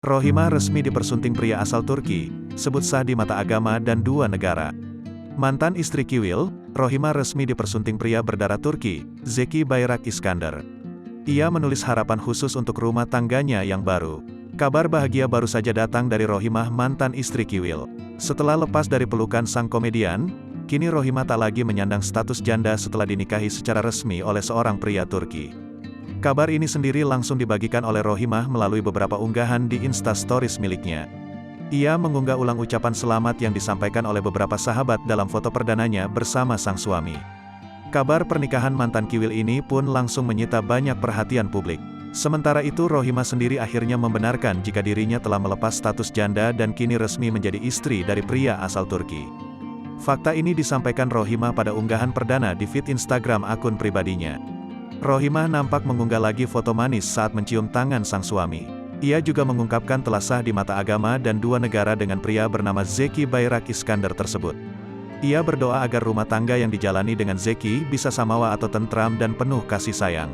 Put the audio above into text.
Rohimah resmi dipersunting pria asal Turki, sebut sah di mata agama dan dua negara. Mantan istri Kiwil, Rohimah resmi dipersunting pria berdarah Turki, Zeki Bayrak Iskandar. Ia menulis harapan khusus untuk rumah tangganya yang baru. Kabar bahagia baru saja datang dari Rohimah mantan istri Kiwil. Setelah lepas dari pelukan sang komedian, kini Rohimah tak lagi menyandang status janda setelah dinikahi secara resmi oleh seorang pria Turki. Kabar ini sendiri langsung dibagikan oleh Rohimah melalui beberapa unggahan di Insta Stories miliknya. Ia mengunggah ulang ucapan selamat yang disampaikan oleh beberapa sahabat dalam foto perdananya bersama sang suami. Kabar pernikahan mantan Kiwil ini pun langsung menyita banyak perhatian publik. Sementara itu Rohimah sendiri akhirnya membenarkan jika dirinya telah melepas status janda dan kini resmi menjadi istri dari pria asal Turki. Fakta ini disampaikan Rohimah pada unggahan perdana di feed Instagram akun pribadinya. Rohimah nampak mengunggah lagi foto manis saat mencium tangan sang suami. Ia juga mengungkapkan telah sah di mata agama dan dua negara dengan pria bernama Zeki Bayrak Iskandar tersebut. Ia berdoa agar rumah tangga yang dijalani dengan Zeki bisa samawa atau tentram dan penuh kasih sayang.